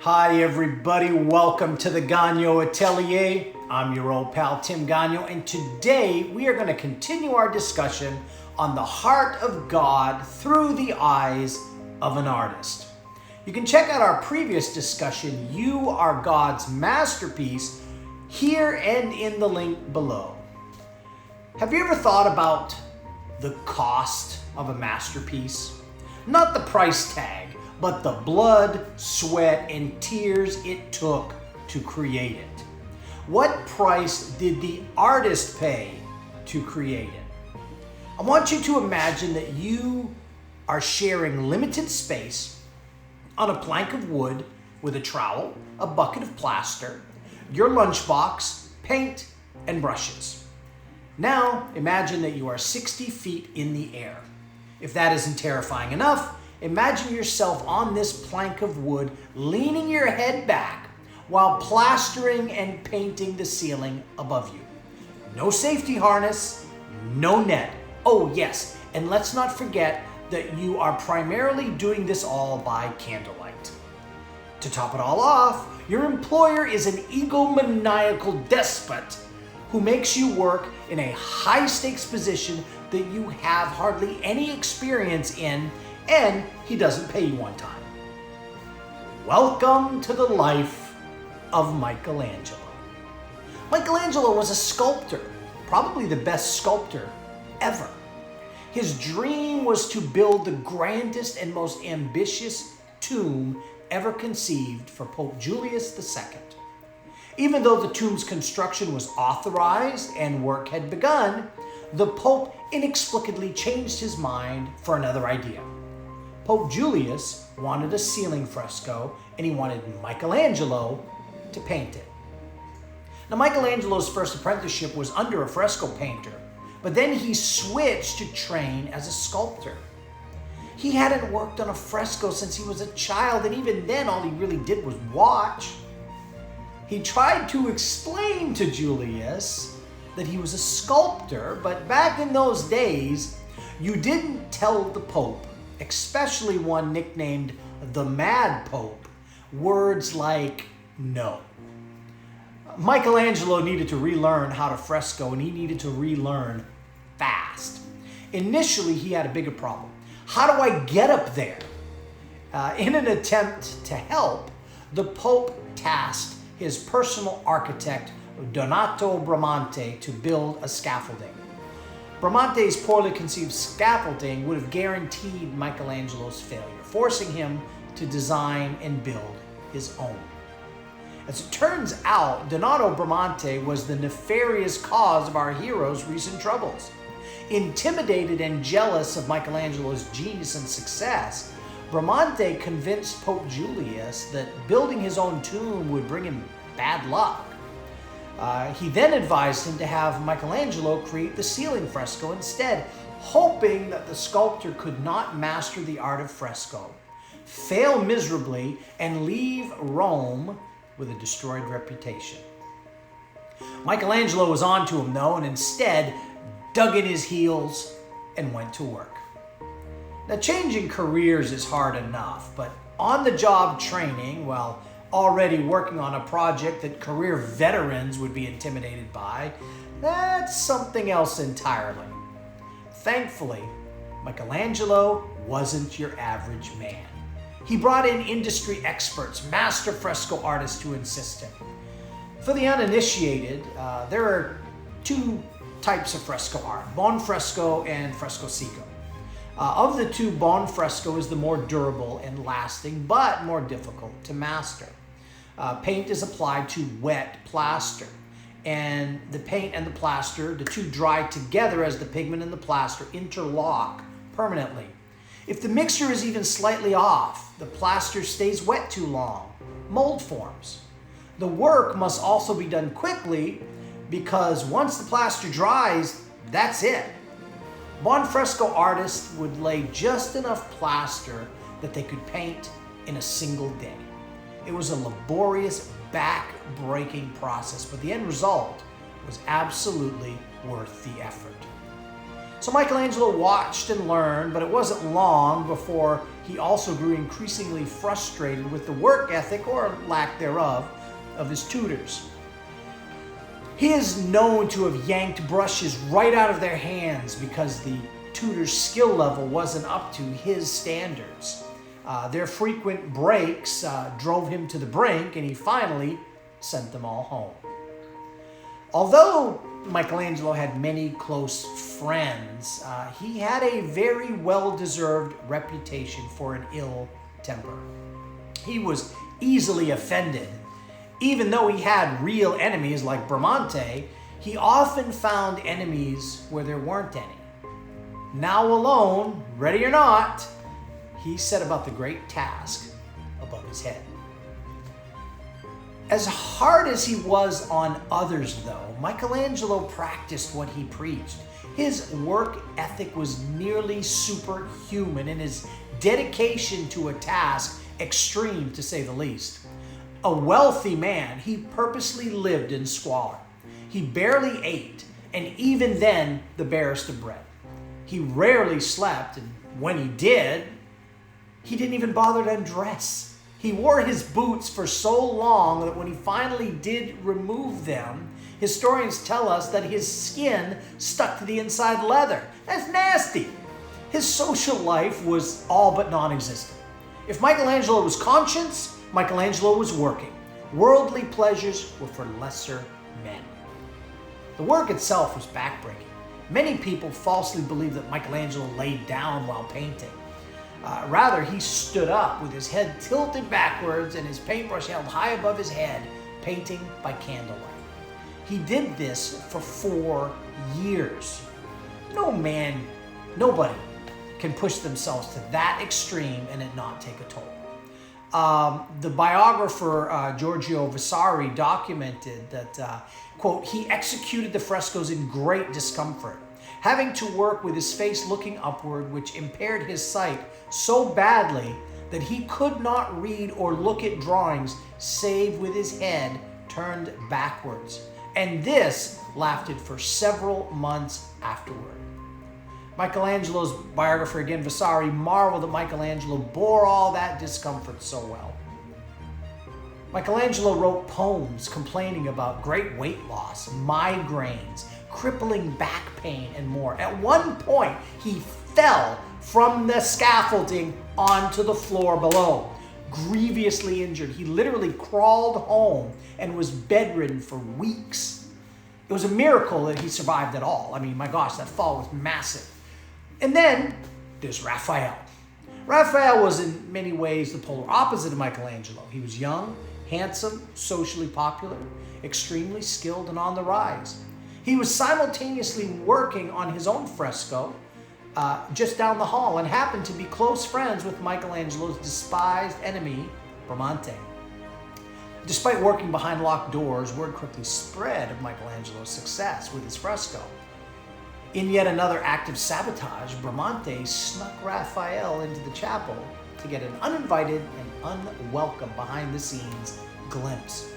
Hi everybody, welcome to the Gagnon Atelier. I'm your old pal Tim Gagnon, and today we are going to continue our discussion on the heart of God through the eyes of an artist. You can check out our previous discussion, You Are God's Masterpiece, here and in the link below. Have you ever thought about the cost of a masterpiece? Not the price tag, but the blood, sweat, and tears it took to create it. What price did the artist pay to create it? I want you to imagine that you are sharing limited space on a plank of wood with a trowel, a bucket of plaster, your lunchbox, paint, and brushes. Now imagine that you are 60 feet in the air. If that isn't terrifying enough, imagine yourself on this plank of wood, leaning your head back while plastering and painting the ceiling above you. No safety harness, no net. Oh yes, and let's not forget that you are primarily doing this all by candlelight. To top it all off, your employer is an egomaniacal despot who makes you work in a high-stakes position that you have hardly any experience in, and he doesn't pay you on time. Welcome to the life of Michelangelo. Michelangelo was a sculptor, probably the best sculptor ever. His dream was to build the grandest and most ambitious tomb ever conceived for Pope Julius II. Even though the tomb's construction was authorized and work had begun, the Pope inexplicably changed his mind for another idea. Pope Julius wanted a ceiling fresco, and he wanted Michelangelo to paint it. Now, Michelangelo's first apprenticeship was under a fresco painter, but then he switched to train as a sculptor. He hadn't worked on a fresco since he was a child, and even then all he really did was watch. He tried to explain to Julius that he was a sculptor, but back in those days, you didn't tell the Pope, especially one nicknamed the Mad Pope, words like no. Michelangelo needed to relearn how to fresco, and he needed to relearn fast. Initially, he had a bigger problem. How do I get up there? In an attempt to help, the Pope tasked his personal architect, Donato Bramante, to build a scaffolding. Bramante's poorly conceived scaffolding would have guaranteed Michelangelo's failure, forcing him to design and build his own. As it turns out, Donato Bramante was the nefarious cause of our hero's recent troubles. Intimidated and jealous of Michelangelo's genius and success, Bramante convinced Pope Julius that building his own tomb would bring him bad luck. He then advised him to have Michelangelo create the ceiling fresco instead, hoping that the sculptor could not master the art of fresco, fail miserably, and leave Rome with a destroyed reputation. Michelangelo was on to him though, and instead dug in his heels and went to work. Now, changing careers is hard enough, but on-the-job training while already working on a project that career veterans would be intimidated by, that's something else entirely. Thankfully, Michelangelo wasn't your average man. He brought in industry experts, master fresco artists to assist him. For the uninitiated, there are two types of fresco art, buon fresco and fresco secco. Of the two, buon fresco is the more durable and lasting, but more difficult to master. Paint is applied to wet plaster, and the paint and the plaster, the two dry together as the pigment and the plaster interlock permanently. If the mixture is even slightly off, the plaster stays wet too long, mold forms. The work must also be done quickly because once the plaster dries, that's it. Buon fresco artists would lay just enough plaster that they could paint in a single day. It was a laborious, back-breaking process, but the end result was absolutely worth the effort. So Michelangelo watched and learned, but it wasn't long before he also grew increasingly frustrated with the work ethic, or lack thereof, of his tutors. He is known to have yanked brushes right out of their hands because the tutor's skill level wasn't up to his standards. Their frequent breaks drove him to the brink, and he finally sent them all home. Although Michelangelo had many close friends, he had a very well-deserved reputation for an ill temper. He was easily offended. Even though he had real enemies like Bramante, he often found enemies where there weren't any. Now alone, ready or not, he set about the great task above his head. As hard as he was on others, though, Michelangelo practiced what he preached. His work ethic was nearly superhuman, and his dedication to a task extreme, to say the least. A wealthy man, he purposely lived in squalor. He barely ate, and even then, the barest of bread. He rarely slept, and when he did, he didn't even bother to undress. He wore his boots for so long that when he finally did remove them, historians tell us that his skin stuck to the inside leather. That's nasty. His social life was all but non-existent. If Michelangelo was conscious, Michelangelo was working. Worldly pleasures were for lesser men. The work itself was backbreaking. Many people falsely believe that Michelangelo laid down while painting. Rather, he stood up with his head tilted backwards and his paintbrush held high above his head, painting by candlelight. He did this for 4 years. Nobody can push themselves to that extreme and it not take a toll. The biographer Giorgio Vasari documented that, quote, he executed the frescoes in great discomfort, having to work with his face looking upward, which impaired his sight so badly that he could not read or look at drawings save with his head turned backwards. And this lasted for several months afterward. Michelangelo's biographer, again Vasari, marveled that Michelangelo bore all that discomfort so well. Michelangelo wrote poems complaining about great weight loss, migraines, crippling back pain, and more. At one point, he fell from the scaffolding onto the floor below, grievously injured. He literally crawled home and was bedridden for weeks. It was a miracle that he survived at all. I mean, my gosh, that fall was massive. And then there's Raphael. Raphael was in many ways the polar opposite of Michelangelo. He was young, handsome, socially popular, extremely skilled, and on the rise. He was simultaneously working on his own fresco just down the hall and happened to be close friends with Michelangelo's despised enemy, Bramante. Despite working behind locked doors, word quickly spread of Michelangelo's success with his fresco. In yet another act of sabotage, Bramante snuck Raphael into the chapel to get an uninvited and unwelcome behind-the-scenes glimpse.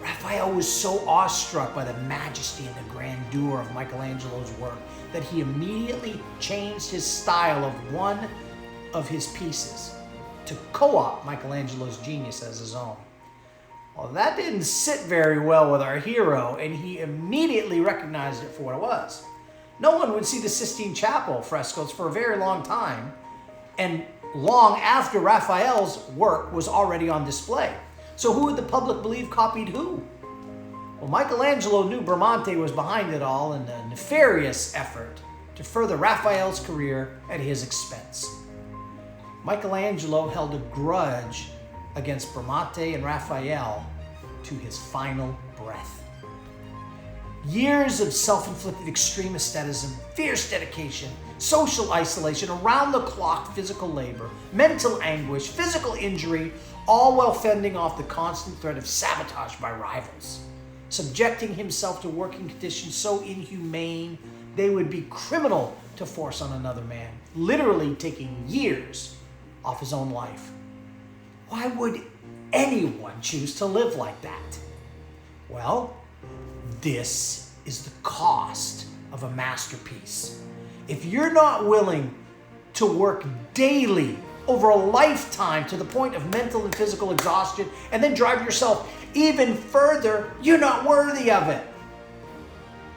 Raphael was so awestruck by the majesty and the grandeur of Michelangelo's work that he immediately changed his style of one of his pieces to co-opt Michelangelo's genius as his own. Well, that didn't sit very well with our hero, and he immediately recognized it for what it was. No one would see the Sistine Chapel frescoes for a very long time, and long after Raphael's work was already on display. So who would the public believe copied who? Well, Michelangelo knew Bramante was behind it all in a nefarious effort to further Raphael's career at his expense. Michelangelo held a grudge against Bramante and Raphael to his final breath. Years of self-inflicted extreme asceticism, fierce dedication, social isolation, around-the-clock physical labor, mental anguish, physical injury, all while fending off the constant threat of sabotage by rivals, subjecting himself to working conditions so inhumane they would be criminal to force on another man, literally taking years off his own life. Why would anyone choose to live like that? Well, this is the cost of a masterpiece. If you're not willing to work daily over a lifetime to the point of mental and physical exhaustion, and then drive yourself even further, you're not worthy of it.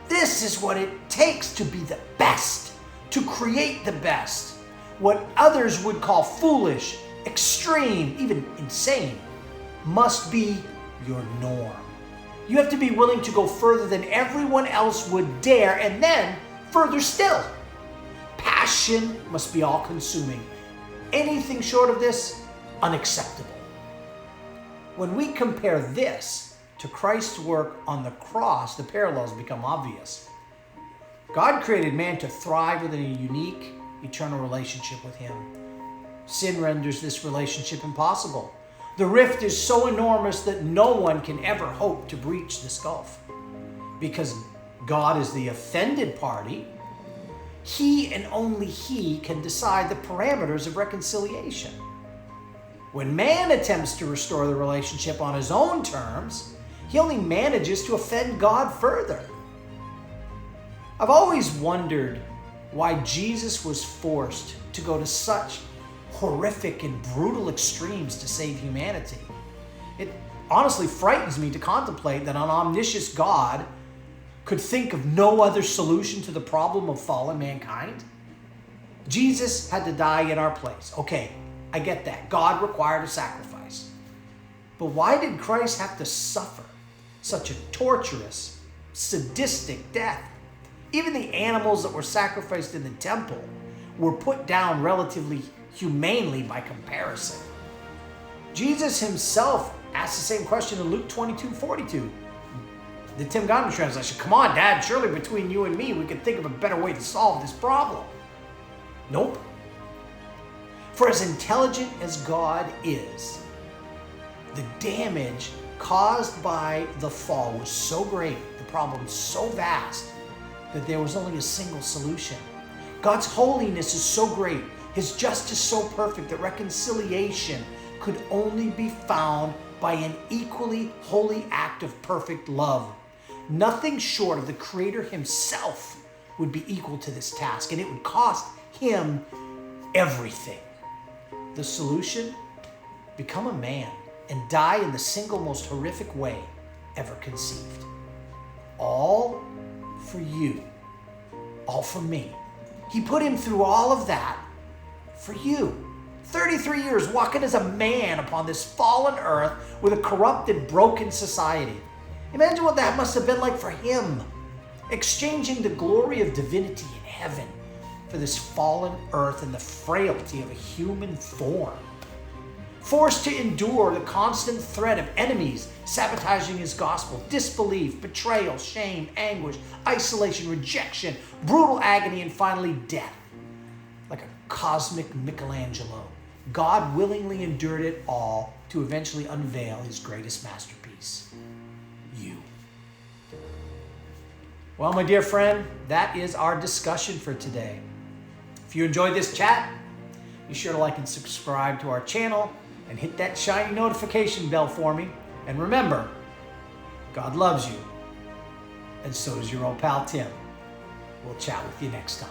This is what it takes to be the best, to create the best. What others would call foolish, extreme, even insane, must be your norm. You have to be willing to go further than everyone else would dare, and then further still. Passion must be all-consuming. Anything short of this, unacceptable. When we compare this to Christ's work on the cross, the parallels become obvious. God created man to thrive within a unique, eternal relationship with Him. Sin renders this relationship impossible. The rift is so enormous that no one can ever hope to breach this gulf. Because God is the offended party, He and only He can decide the parameters of reconciliation. When man attempts to restore the relationship on his own terms, he only manages to offend God further. I've always wondered why Jesus was forced to go to such horrific and brutal extremes to save humanity. It honestly frightens me to contemplate that an omniscient God could think of no other solution to the problem of fallen mankind. Jesus had to die in our place. Okay, I get that. God required a sacrifice. But why did Christ have to suffer such a torturous, sadistic death? Even the animals that were sacrificed in the temple were put down relatively humanely by comparison. Jesus himself asked the same question in Luke 22:42. The Tim Gagnon translation, come on, Dad, surely between you and me, we could think of a better way to solve this problem. Nope. For as intelligent as God is, the damage caused by the fall was so great, the problem so vast, that there was only a single solution. God's holiness is so great, His justice so perfect, that reconciliation could only be found by an equally holy act of perfect love. Nothing short of the Creator Himself would be equal to this task, and it would cost Him everything. The solution? Become a man and die in the single most horrific way ever conceived. All for you, all for me. He put Him through all of that for you. 33 years walking as a man upon this fallen earth with a corrupted, broken society. Imagine what that must have been like for Him, exchanging the glory of divinity in heaven for this fallen earth and the frailty of a human form. Forced to endure the constant threat of enemies sabotaging His gospel, disbelief, betrayal, shame, anguish, isolation, rejection, brutal agony, and finally death. Like a cosmic Michelangelo, God willingly endured it all to eventually unveil His greatest masterpiece, you. Well, my dear friend, that is our discussion for today. If you enjoyed this chat, be sure to like and subscribe to our channel and hit that shiny notification bell for me. And remember, God loves you, and so does your old pal Tim. We'll chat with you next time.